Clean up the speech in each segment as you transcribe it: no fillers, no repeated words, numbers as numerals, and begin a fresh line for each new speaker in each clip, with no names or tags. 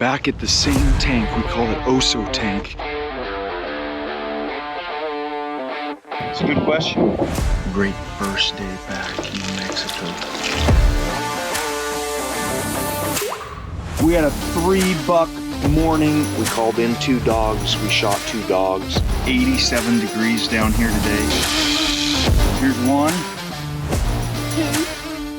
back at the same tank. We call it OSO tank.
It's a good question.
Great first day back in Mexico. We had a 3-buck morning.
We called in 2 dogs. We shot 2 dogs.
87 degrees down here today. Here's 1.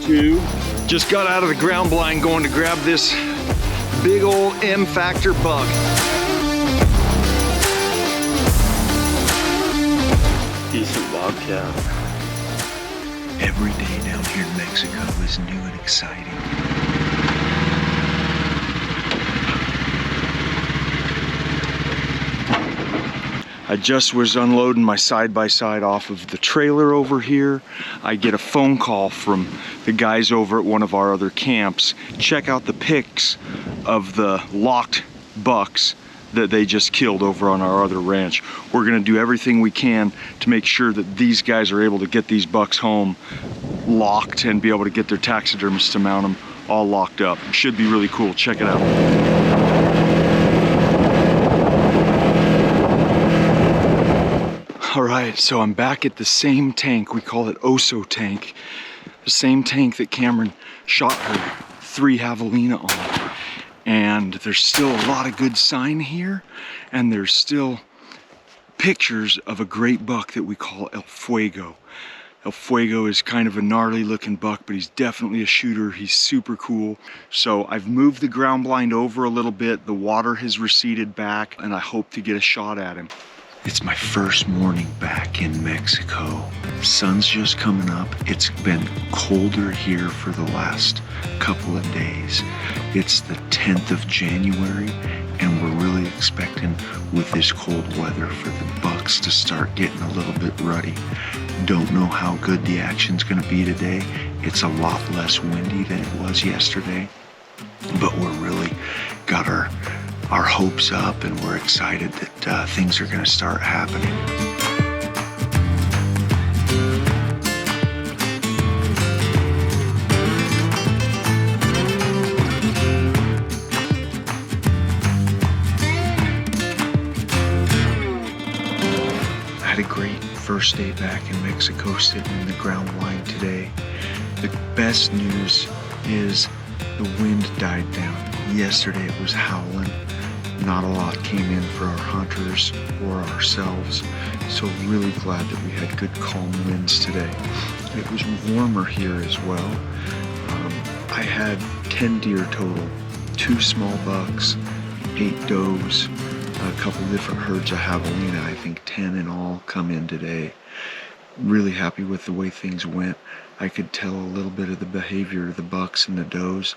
2. Just got out of the ground blind going to grab this big old M Factor buck.
Decent bobcat.
Every day down here in Mexico is new and exciting. I just was unloading my side-by-side off of the trailer over here. I get a phone call from the guys over at one of our other camps. Check out the pics of the locked bucks that they just killed over on our other ranch. We're gonna do everything we can to make sure that these guys are able to get these bucks home locked and be able to get their taxidermists to mount them all locked up. Should be really cool. Check it out. All right, so I'm back at the same tank. We call it OSO tank. The same tank that Cameron shot her 3 javelina on. And there's still a lot of good sign here. And there's still pictures of a great buck that we call El Fuego. El Fuego is kind of a gnarly looking buck, but he's definitely a shooter. He's super cool. So I've moved the ground blind over a little bit. The water has receded back and I hope to get a shot at him. It's my first morning back in Mexico. Sun's just coming up. It's been colder here for the last couple of days. It's the 10th of January and we're really expecting with this cold weather for the bucks to start getting a little bit ruddy. Don't know how good the action's gonna be today. It's a lot less windy than it was yesterday, but we're really got our hopes up and we're excited that things are going to start happening. I had a great first day back in Mexico sitting in the ground blind today. The best news is the wind died down. Yesterday it was howling. Not a lot came in for our hunters or ourselves, so really glad that we had good calm winds today. It was warmer here as well. I had 10 deer total, 2 small bucks, 8 does, a couple different herds of javelina. I think 10 in all come in today. Really happy with the way things went. I could tell a little bit of the behavior of the bucks and the does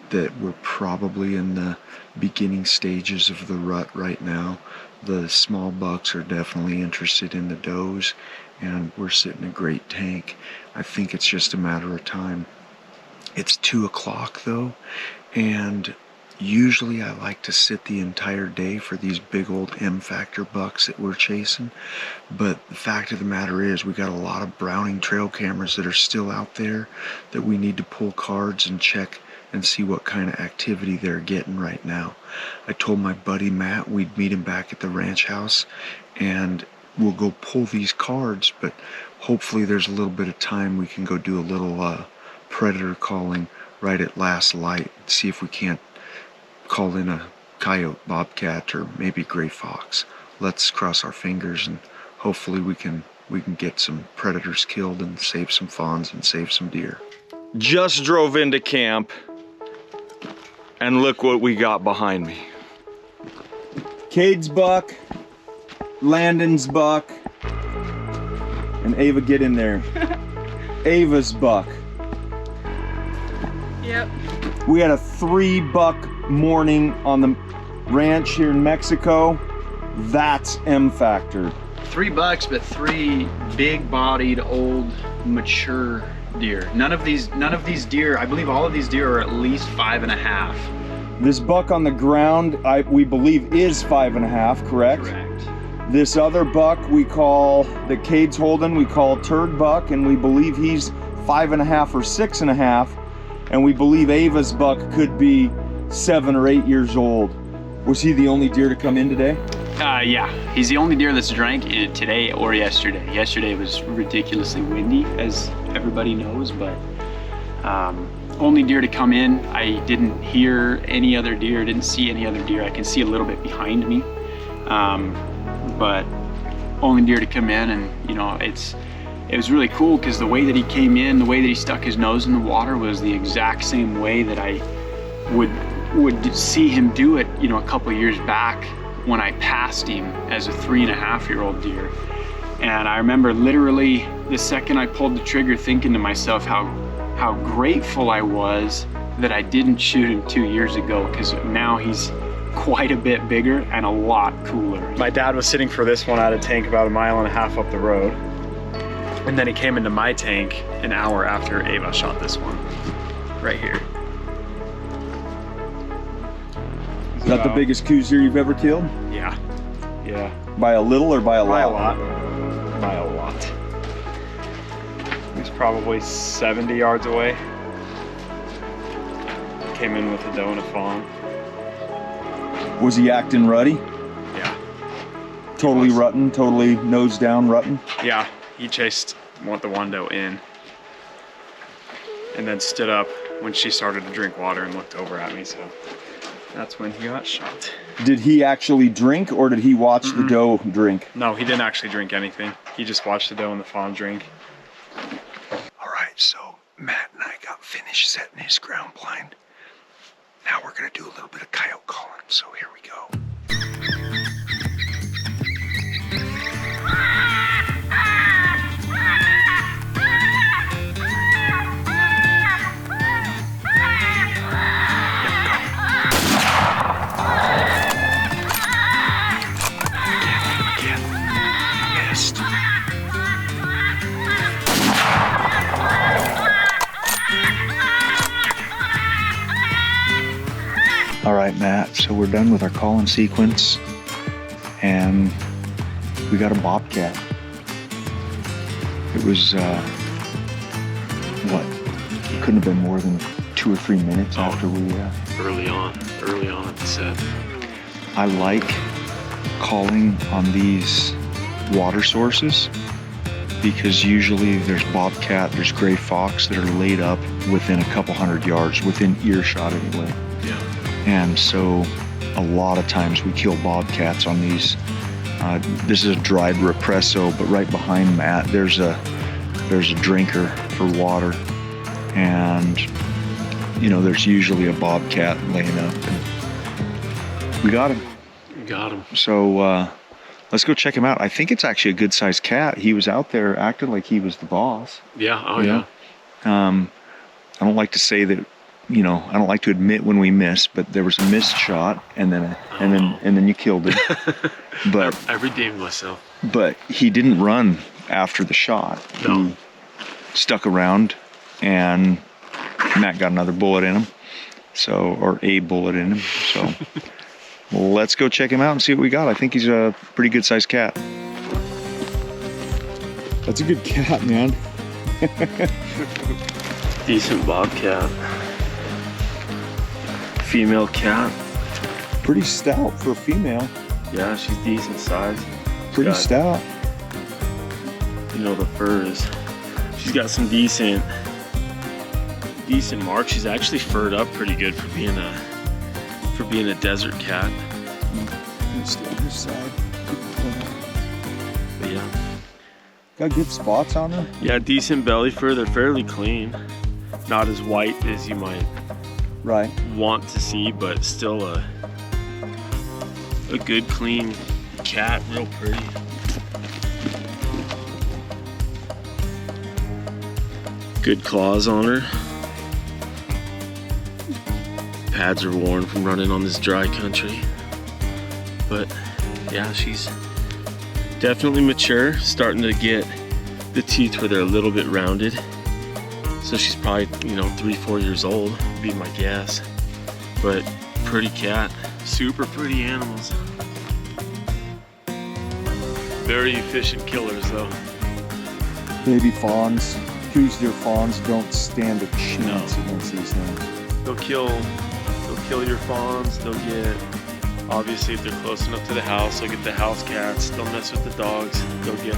that we're probably in the beginning stages of the rut right now. The small bucks are definitely interested in the does and we're sitting a great tank. I think it's just a matter of time. It's 2 o'clock though, and usually I like to sit the entire day for these big old M Factor bucks that we're chasing, but the fact of the matter is we got a lot of Browning trail cameras that are still out there that we need to pull cards and check and see what kind of activity they're getting right now. I told my buddy Matt we'd meet him back at the ranch house and we'll go pull these cards, but hopefully there's a little bit of time we can go do a little predator calling right at last light, see if we can't call in a coyote, bobcat, or maybe gray fox. Let's cross our fingers and hopefully we can get some predators killed and save some fawns and save some deer. Just drove into camp and look what we got behind me. Cade's buck, Landon's buck, and Ava, get in there. Ava's buck.
Yep.
We had a 3-buck morning on the ranch here in Mexico. That's M Factor.
3 bucks, but 3 big-bodied, old, mature deer. None of these deer, I believe all of these deer are at least 5.5.
This buck on the ground, we believe is 5.5, correct?
Correct.
This other buck we call, that Cade's holding, we call Turd Buck, and we believe he's 5.5 or 6.5. And we believe Ava's buck could be
7 or 8 years old. Was he the only deer to come in today?
Yeah, he's the only deer that's drank today or yesterday. Yesterday was ridiculously windy, as everybody knows, but only deer to come in. I didn't hear any other deer, didn't see any other deer. I can see a little bit behind me, but only deer to come in. And you know, it was really cool because the way that he came in, the way that he stuck his nose in the water was the exact same way that I would see him do it, you know, a couple years back when I passed him as a 3.5-year-old deer. And I remember literally the second I pulled the trigger thinking to myself how grateful I was that I didn't shoot him 2 years ago, because now he's quite a bit bigger and a lot cooler. My dad was sitting for this one at a tank about 1.5 miles up the road. And then he came into my tank an hour after Ava shot this one, right here.
Is that the biggest Coues deer you've ever killed?
Yeah, yeah.
By a little or by a lot?
By a lot. By a lot. He's probably 70 yards away. Came in with a doe and a fawn.
Was he acting ruddy?
Yeah.
Totally rutting, totally nose down rutting?
Yeah, he chased the one doe in and then stood up when she started to drink water and looked over at me, so that's when he got shot.
Did he actually drink, or did he watch the doe drink?
No, he didn't actually drink anything. He just watched the doe and the fawn drink.
All right, so Matt and I got finished setting his ground blind. Now we're gonna do a little bit of coyote calling, so here we go. All right, Matt, so we're done with our calling sequence, and we got a bobcat. It was, what? It couldn't have been more than 2 or 3 minutes after we...
Early on at the set.
I like calling on these water sources because usually there's bobcat, there's gray fox that are laid up within a couple hundred yards, within earshot anyway.
Yeah.
And so a lot of times we kill bobcats on these. This is a dried represso, but right behind Matt there's a drinker for water, and you know there's usually a bobcat laying up. And we got him.
Got him.
So let's go check him out. I think it's actually a good sized cat. He was out there acting like he was the boss.
Yeah. Oh yeah.
I don't like to say that. You know, I don't like to admit when we miss, but there was a missed shot, and then you killed it. But
I redeemed myself.
But he didn't run after the shot.
No.
He stuck around, and Matt got another bullet in him. So, or a bullet in him. So, let's go check him out and see what we got. I think he's a pretty good sized cat.
That's a good cat, man.
Decent bobcat. Female cat.
Pretty stout for a female.
Yeah, she's decent size.
Pretty stout.
You know, the fur is. She's got some decent marks. She's actually furred up pretty good for being a desert cat.
Stay on this side.
But yeah.
Got good spots on her.
Yeah, decent belly fur. They're fairly clean. Not as white as you might want to see, but still a good clean cat, real pretty. Good claws on her. Pads are worn from running on this dry country. But yeah, she's definitely mature, starting to get the teeth where they're a little bit rounded. So she's probably, 3-4 years old, would be my guess. But pretty cat, super pretty animals. Very efficient killers though.
Baby fawns, Coues deer fawns don't stand a chance against these things.
They'll kill kill your fawns. They'll get, obviously if they're close enough to the house, they'll get the house cats. They'll mess with the dogs. They'll get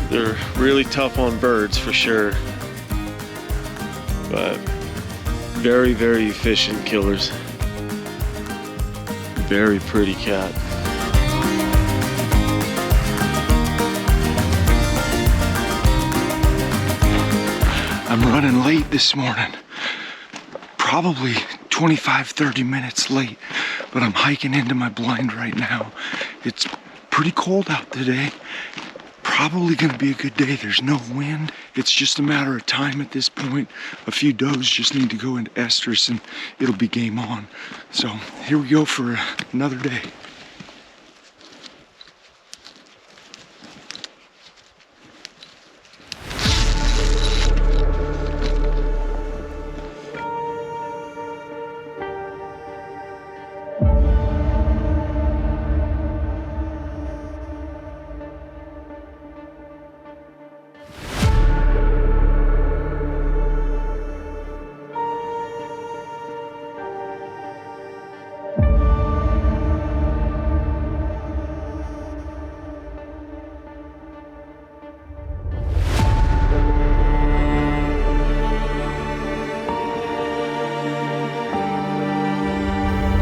they're really tough on birds for sure. But very, very efficient killers. Very pretty cat.
I'm running late this morning. Probably 25-30 minutes late, but I'm hiking into my blind right now. It's pretty cold out today. Probably gonna be a good day. There's no wind. It's just a matter of time at this point. A few does just need to go into estrus and it'll be game on. So here we go for another day.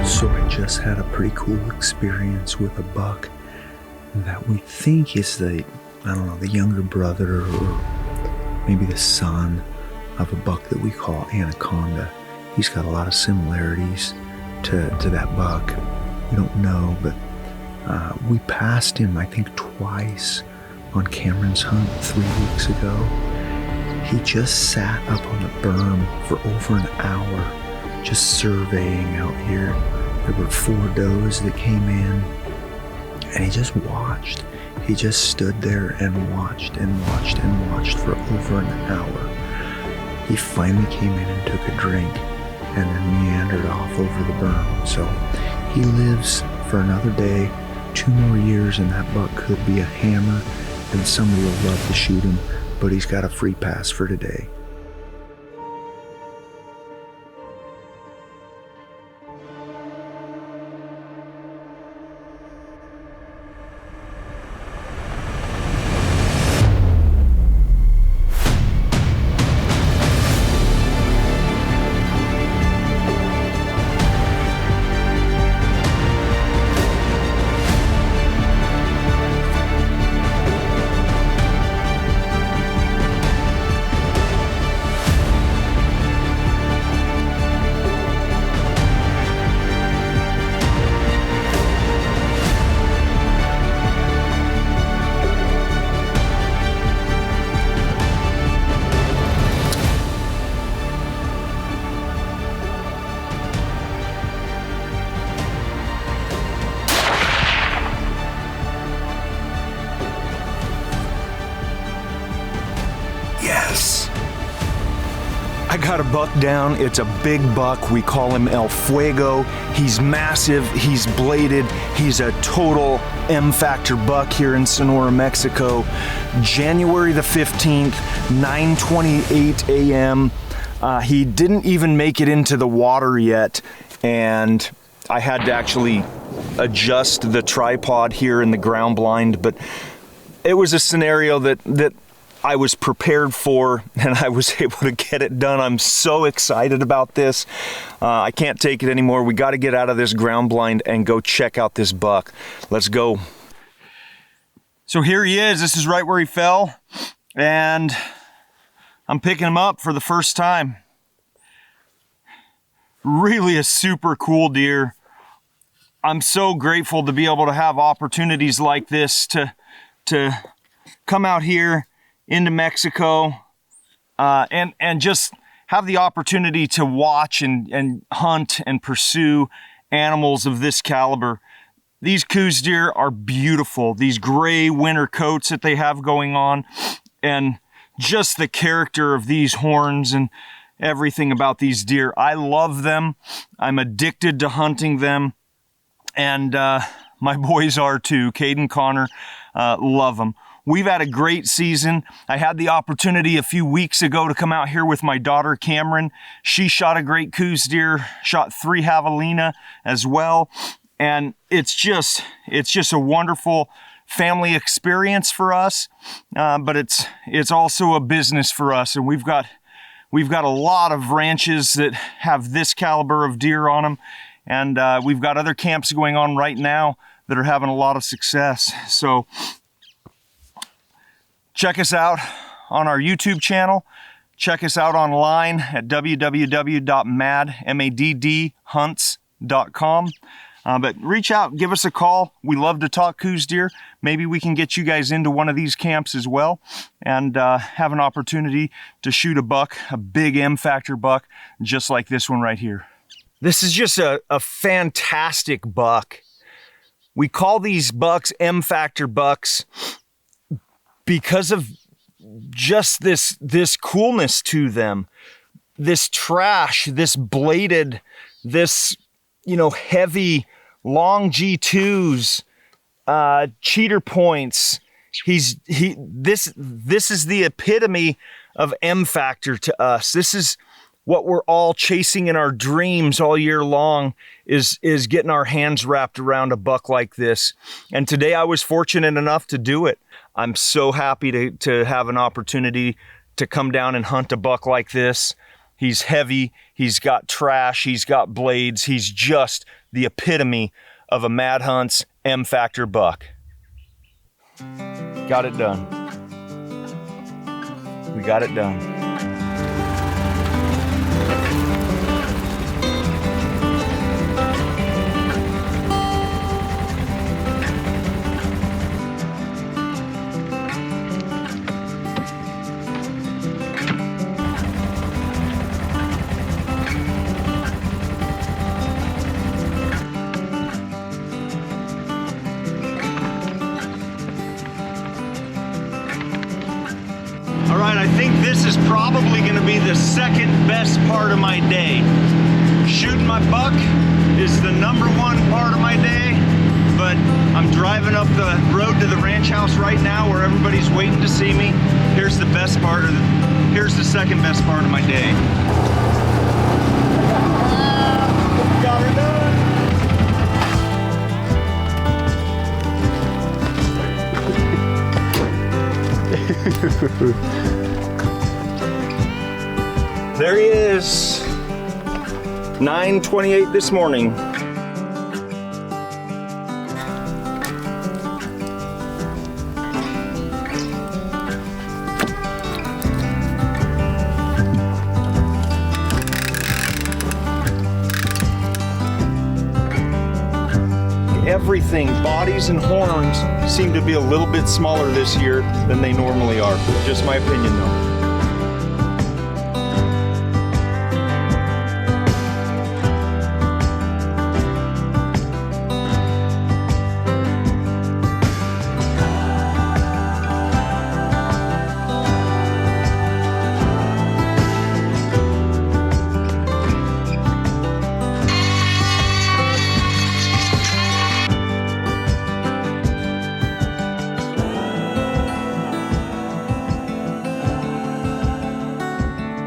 So I just had a pretty cool experience with a buck that we think is the younger brother or maybe the son of a buck that we call Anaconda. He's got a lot of similarities to that buck. We don't know, but we passed him, I think, twice on Cameron's hunt 3 weeks ago. He just sat up on the berm for over an hour, just surveying out here. There were 4 does that came in, and he just watched. He just stood there and watched and watched and watched for over an hour. He finally came in and took a drink, and then meandered off over the berm. So he lives for another day, 2 more years, and that buck could be a hammer, and somebody will love to shoot him, but he's got a free pass for today. Yes! I got a buck down. It's a big buck. We call him El Fuego. He's massive. He's bladed. He's a total M-Factor buck here in Sonora, Mexico. January the 15th, 9:28 a.m. He didn't even make it into the water yet, and I had to actually adjust the tripod here in the ground blind, but it was a scenario that I was prepared for, and I was able to get it done. I'm so excited about this. I can't take it anymore. We got to get out of this ground blind and go check out this buck. Let's go. So here he is. This is right where he fell, and I'm picking him up for the first time. Really a super cool deer. I'm so grateful to be able to have opportunities like this to come out here into Mexico and just have the opportunity to watch and hunt and pursue animals of this caliber. These Coues deer are beautiful. These gray winter coats that they have going on, and just the character of these horns and everything about these deer. I love them. I'm addicted to hunting them, and my boys are too. Cade and Connor love them.
we've had a great season. I had the opportunity a few weeks ago to come out here with my daughter, Cameron. She shot a great Coues deer, shot 3 javelina as well. And it's just a wonderful family experience for us, but it's also a business for us. And we've got a lot of ranches that have this caliber of deer on them. And we've got other camps going on right now that are having a lot of success. So check us out on our YouTube channel. Check us out online at www.maddhunts.com. But reach out, give us a call. We love to talk Coues deer. Maybe we can get you guys into one of these camps as well and have an opportunity to shoot a buck, a big M-Factor buck, just like this one right here. This is just a fantastic buck. We call these bucks M-Factor bucks because of just this coolness to them. This trash, this bladed, this, heavy, long G2s, cheater points. This is the epitome of M-Factor to us. This is what we're all chasing in our dreams all year long, is getting our hands wrapped around a buck like this. And today I was fortunate enough to do it. I'm so happy to have an opportunity to come down and hunt a buck like this. He's heavy, he's got trash, he's got blades. He's just the epitome of a MADD Hunts M-Factor buck. Got it done. We got it done. All right, I think this is probably gonna be the second best part of my day. Shooting my buck is the #1 part of my day, but I'm driving up the road to the ranch house right now where everybody's waiting to see me. Here's the best part here's the second best part of my day. Got her done. There he is, 9:28 this morning. Everything, bodies and horns, seem to be a little bit smaller this year than they normally are. Just my opinion though.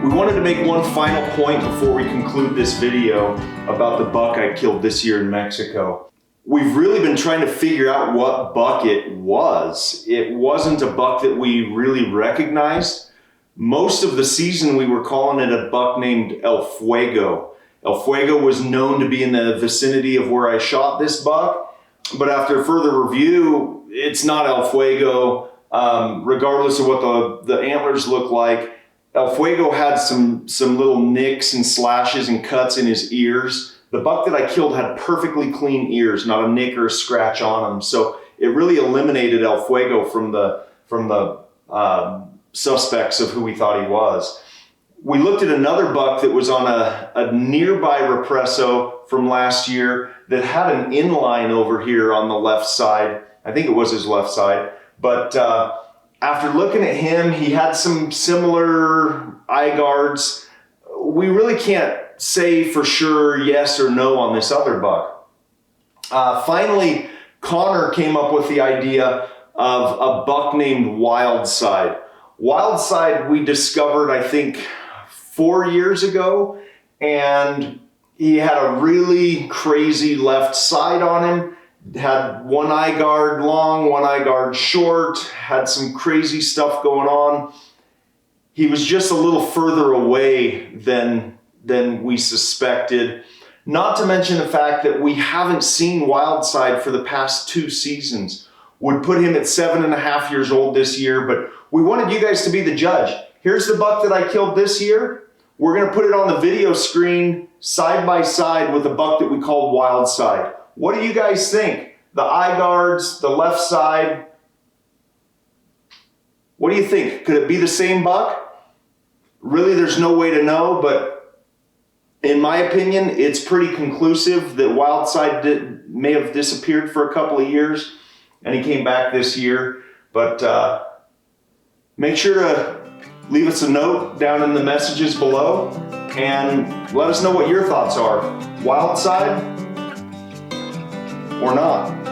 We wanted to make one final point before we conclude this video about the buck I killed this year in Mexico. We've really been trying to figure out what buck it was. It wasn't a buck that we really recognized. Most of the season we were calling it a buck named El Fuego. El Fuego was known to be in the vicinity of where I shot this buck, but after further review, it's not El Fuego, regardless of what the antlers look like. El Fuego had some little nicks and slashes and cuts in his ears. The buck that I killed had perfectly clean ears, not a nick or a scratch on them. So it really eliminated El Fuego from the suspects of who we thought he was. We looked at another buck that was on a nearby represso from last year that had an inline over here on the left side. I think it was his left side, but after looking at him, he had some similar eye guards. We really can't say for sure yes or no on this other buck. Finally, Connor came up with the idea of a buck named Wildside. Wildside we discovered, I think, 4 years ago, and he had a really crazy left side on him. Had one eye guard long, one eye guard short, had some crazy stuff going on. He was just a little further away than we suspected. Not to mention the fact that we haven't seen Wildside for the past 2 seasons. Would put him at 7.5 years old this year, but we wanted you guys to be the judge. Here's the buck that I killed this year. We're gonna put it on the video screen side by side with the buck that we called Wildside. What do you guys think? The eye guards, the left side. What do you think? Could it be the same buck? Really, there's no way to know, but in my opinion, it's pretty conclusive that Wildside may have disappeared for a couple of years and he came back this year. But make sure to leave us a note down in the messages below and let us know what your thoughts are. Wildside or not?